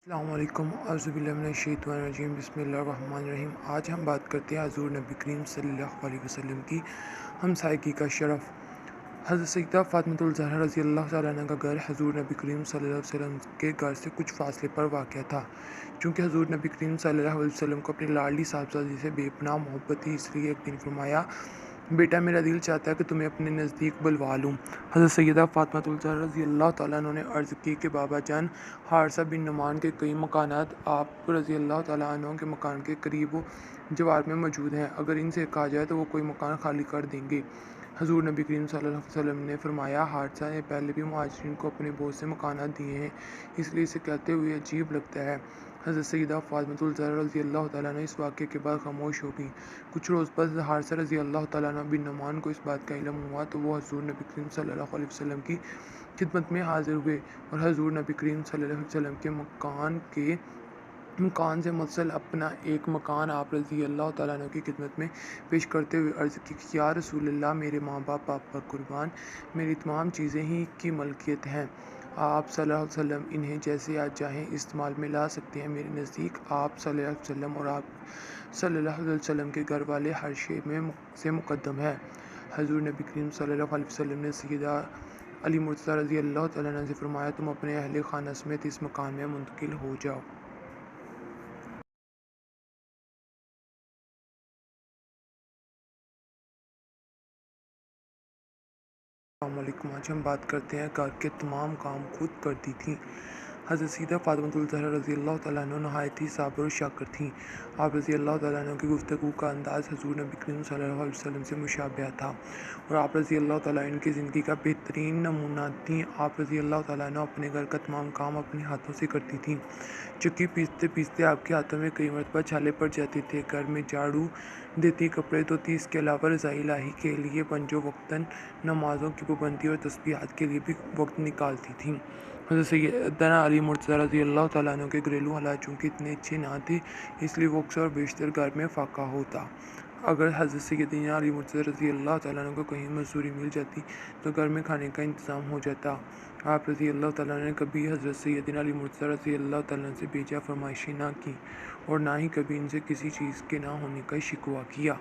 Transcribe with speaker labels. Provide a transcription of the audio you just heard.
Speaker 1: السلام علیکم، اعوذ باللہ من الشیطان الرجیم، بسم اللہ الرحمن الرحیم۔ آج ہم بات کرتے ہیں حضور نبی کریم صلی اللہ علیہ وسلم کی ہمسائیگی کا شرف۔ حضرت سیدہ فاطمۃ الزہرا رضی اللہ تعالیٰ عنہ کا گھر حضور نبی کریم صلی اللہ علیہ وسلم کے گھر سے کچھ فاصلے پر واقع تھا۔ چونکہ حضور نبی کریم صلی اللہ علیہ وسلم کو اپنی لاڈلی صاحبزادی سے بے پناہ محبت تھی، اس لیے ایک دن فرمایا، بیٹا میرا دل چاہتا ہے کہ تمہیں اپنے نزدیک بلوا لوں۔ حضرت سیدہ فاطمۃ الزہرا رضی اللہ تعالیٰ عنہ نے عرض کی کہ بابا جان، حارثہ بن نعمان کے کئی مکانات آپ رضی اللہ تعالیٰ عنہ کے مکان کے قریب و جوار میں موجود ہیں، اگر ان سے کہا جائے تو وہ کوئی مکان خالی کر دیں گے۔ حضور نبی کریم صلی اللہ علیہ وسلم نے فرمایا، حارثہ نے پہلے بھی مہاجرین کو اپنے بہت سے مکانات دیے ہیں، اس لیے اسے کہتے ہوئے عجیب لگتا ہے۔ حضرت سیدہ فاطمۃ الزہرا رضی اللہ تعالیٰ عنہ اس واقعے کے بعد خاموش ہو گئیں۔ کچھ روز بعد حارثہ رضی اللہ تعالیٰ عنہ بن نعمان کو اس بات کا علم ہوا تو وہ حضور نبی کریم صلی اللہ علیہ وسلم کی خدمت میں حاضر ہوئے اور حضور نبی کریم صلی اللہ علیہ وسلم کے مکان سے متصل اپنا ایک مکان آپ رضی اللہ تعالیٰ عنہ کی خدمت میں پیش کرتے ہوئے عرض کی کہ یا رسول اللہ، میرے ماں باپ آپ پر قربان، میری تمام چیزیں ہی کی ملکیت ہیں، آپ صلی اللہ علیہ وسلم انہیں جیسے آپ چاہیں استعمال میں لا سکتے ہیں۔ میرے نزدیک آپ صلی اللہ علیہ وسلم اور آپ صلی اللہ علیہ وسلم کے گھر والے ہر شے میں سے مقدم ہیں۔ حضور نبی کریم صلی اللہ علیہ وسلم نے سیدہ علی مرتضیٰ رضی اللہ تعالیٰ عنہ سے فرمایا، تم اپنے اہل خانہ سمیت اس مکان میں منتقل ہو جاؤ۔ السلام علیکم، آج ہم بات کرتے ہیں گھر کے تمام کام خود کرتی تھیں۔ حضرت سیدہ فاطمۃ الزہرا رضی اللہ تعالیٰ عنہ نہایت ہی صابر و شاکر تھیں۔ آپ رضی اللہ تعالیٰ عنہ کی گفتگو کا انداز حضور نبی کریم صلی اللہ علیہ وسلم سے مشابہ تھا اور آپ رضی اللہ تعالیٰ عنہ کی زندگی کا بہترین نمونہ تھیں۔ آپ رضی اللہ تعالیٰ عنہ اپنے گھر کا تمام کام اپنے ہاتھوں سے کرتی تھیں۔ چکی پیستے پیستے آپ کے ہاتھوں میں کئی مرتبہ چھالے پڑ جاتے تھے، گھر میں جھاڑو دیتی، کپڑے دھوتی، اس کے علاوہ رضاء الہی کے لیے پنجوں وقتاً نمازوں کی پابندی اور تسبیحات کے لیے بھی وقت نکالتی تھیں۔ حضرت سیدنا علی مرتضیٰ رضی اللہ تعالیٰ عنہ کے گھریلو حالات چونکہ اتنے اچھے نہ تھے، اس لیے وہ اکثر اور بیشتر گھر میں فاقہ ہوتا۔ اگر حضرت سیدنا علی مرتضیٰ رضی اللہ تعالیٰ عنہ کو کہیں مزدوری مل جاتی تو گھر میں کھانے کا انتظام ہو جاتا۔ آپ رضی اللہ تعالیٰ عنہ نے کبھی حضرت سیدنا علی مرتضیٰ رضی اللہ تعالیٰ عنہ سے بیجا فرمائشیں نہ کیں اور نہ ہی کبھی ان سے کسی چیز کے نہ ہونے کا شکوہ کیا۔